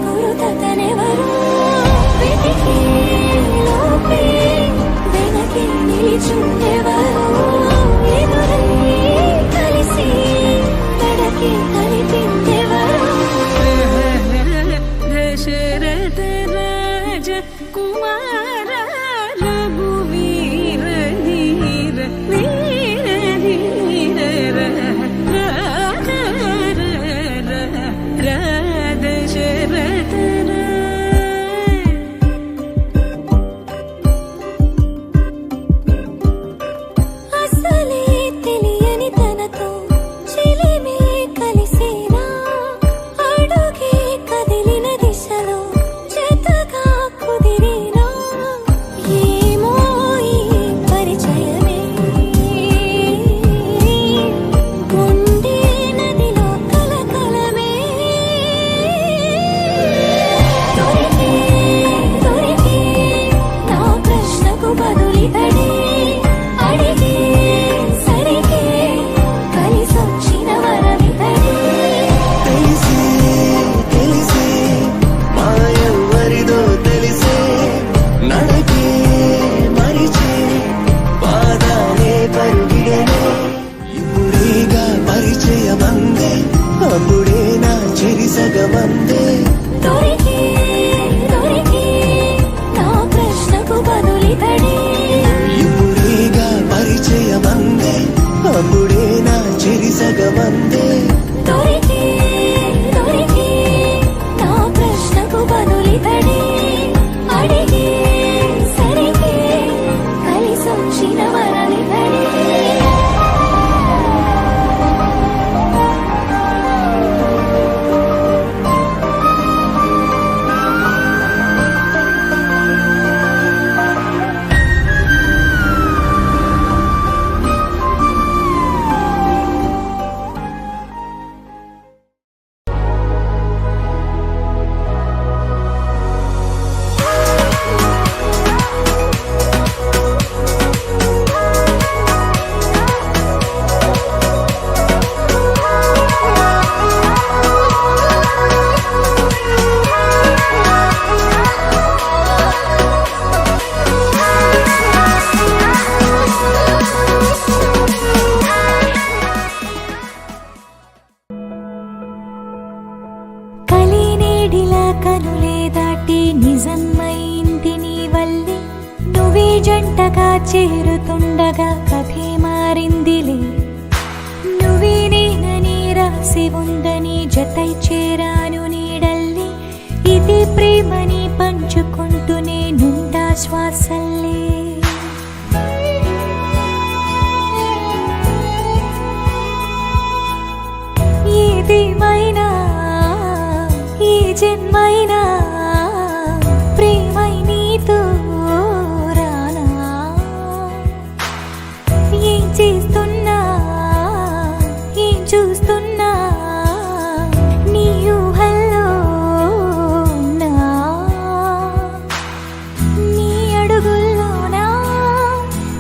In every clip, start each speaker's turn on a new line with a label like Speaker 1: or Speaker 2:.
Speaker 1: గురుతతనెవరు వెతికే లోపే వెనకే నిలిచుండెవరు ఎదురై కలిసి కడకి కలిపిందెవరు దశరథ రాజ కుమార రఘువీర ధీర వీర ధీర దశరథ అసలే తెలియని తనతో చెలిమే కలిసేనా అడుగే కదిలిన దిశలో జతగా కుదిరేనా ఏమో ఈ పరిచయమే గుండె నదిలో కలకలమే దొరికే దొరికే నా ప్రశ్నకు బదులితడే అడిగే సరిగే కలిసొచ్చిన వరమితడే
Speaker 2: తెలిసే తెలిసే మాయెవ్వరిదో తెలిసే నడకే మరిచే పాదాలే పరుగిడనే ఇప్పుడేగా పరిచయమందే అప్పుడే నా చెరిసగమందే
Speaker 1: దొరికే దొరికే నా ప్రశ్నకు బదులితడే
Speaker 2: ఇప్పుడేగా పరిచయమందే అప్పుడే నా చెరిసగమందే
Speaker 1: దొరికే దొరికే నా ప్రశ్నకు బదులితడే అడిగే సరిగే కలిసొచ్చిన వరమితడే కలినేడిలా కనులే దాటి నిజమైంది నీ వల్లే నువ్వే జంటగా చేరుతుండగా కథే మారిందిలే నువ్వే నేనని రాసి ఉందని జతై చేరాను నీడల్లే ఇది ప్రేమని పంచుకుంటూనే నుండా శ్వాసల్లే ఏదేమైనా ఈ జన్మైనా ప్రేమై నీతో రానా ఏం చేస్తున్నా ఏం చూస్తున్నా నీ ఊహల్లో ఉన్నా నీ అడుగుల్లోనా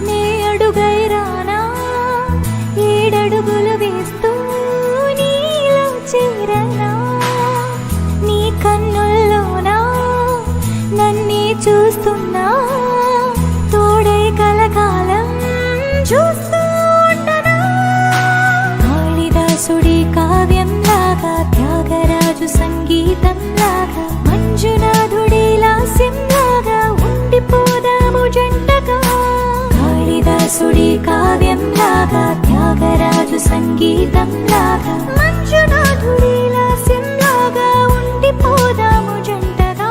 Speaker 1: నే అడుగై రానా ఏడడుగులు వేస్తూ నీలో చేరనా నీ కన్నుల్లోనా నన్నే చూస్తున్నా తోడై కలకాలం చూస్తూ ఉండనా కాళిదాసుడి కావ్యంలాగా త్యాగరాజు సంగీతంలాగా మంజునాథుడి లాస్యంలాగా ఉండిపోదాము జంటగా కాళిదాసుడి కావ్యంలాగా త్యాగరాజు సంగీతంలాగా మంజునాథుడి లాస్యంలాగా ఉండిపోదాము జంటగా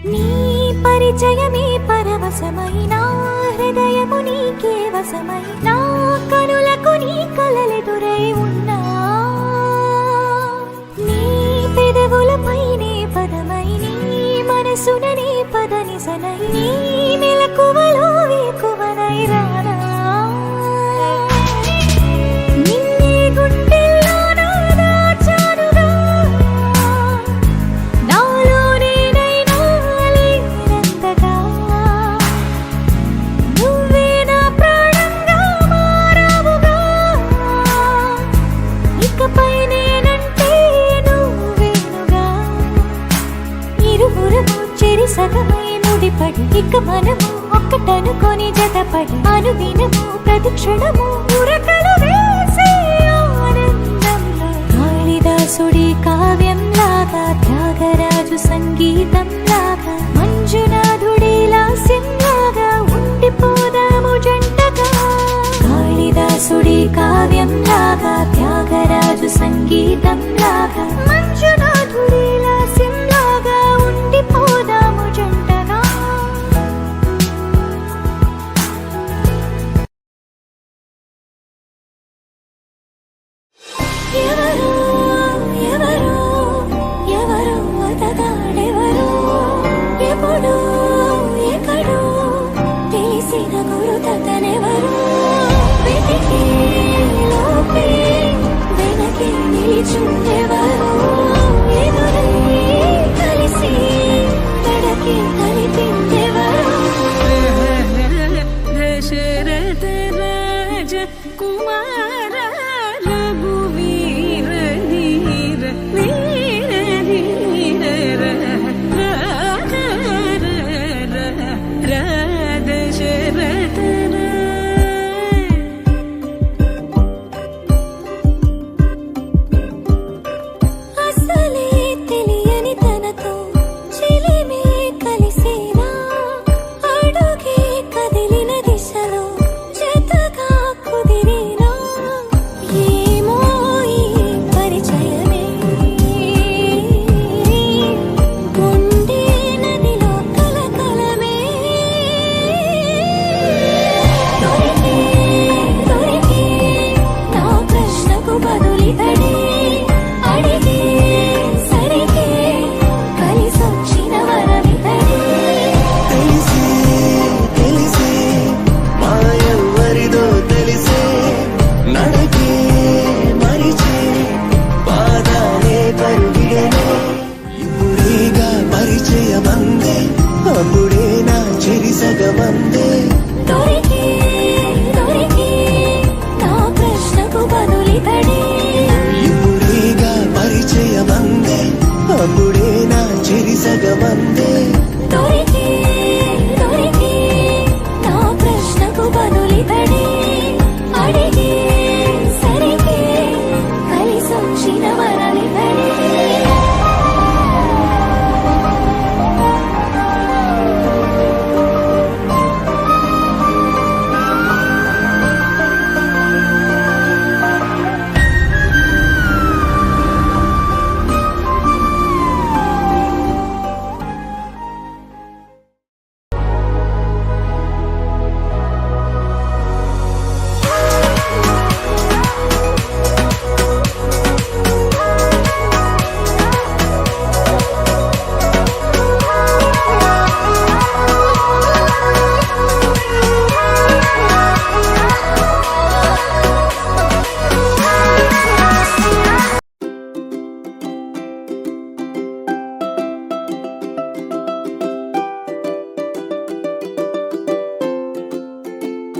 Speaker 1: నీ పరిచయమే పరవశమైన హృదయము నీకే వశమైన కనులకు నీ కలలెదురై ఉన్నా నీ పెదవులపైనే పదమై నీ మనసుననే పదనిసనై నీ మెలకువలో వేకువనై ఇక మనము ఒక్కటనుకొని జతపడి అనుదినము ప్రతి క్షణము ఉరకలు వేసే ఆనందంలో కాళిదాసుడి కావ్యం లాగా త్యాగరాజు సంగీతం లాగా మంజునాథుడి లాస్యం లాగా ఉండిపోదాము జంటగా కాళిదాసుడి కావ్యం లాగా త్యాగరాజు సంగీతం లాగా మంజునాథుడి లాస్యం లాగా ఉండిపోదాము జంటగా ఎవరో ఎవరో ఎవరో అతగాడెవరో ఎప్పుడో ఎక్కడో తెలిసిన గురుతనెవరో వెతికే లోపే వెనకే నిలిచుండెవరో ఎదురై కలిసి కడకి కలిపిందెవరో
Speaker 3: దశరథ రాజ కుమార రఘువీర ధీర వీర ధీర దశరథ
Speaker 1: అసలే తెలియని తనతో చిలిమే కలిసేనా అడుగే కదిలిన దిశలో జతగా కుదిరేనా ఏమో ఈ పరిచయమే గుండె నదిలో కలకలమే దొరికే దొరికే నా ప్రశ్నకు బదులితడే అడిగే సరిగే కలిసొచ్చిన వరమితడే
Speaker 2: తెలిసే తెలిసే మాయెవ్వరిదో తెలిసే నడకే మరిచే పాదాలే పరుగిడనే ఇప్పుడేగా పరిచయమందే అప్పుడే నా చెరిసగమందే
Speaker 1: దొరికే దొరికే నా ప్రశ్నకు బదులితడే
Speaker 2: ఇప్పుడేగా పరిచయమందే అప్పుడే నా చెరిసగమందే
Speaker 1: దొరికే దొరికే నా ప్రశ్నకు బదులితడే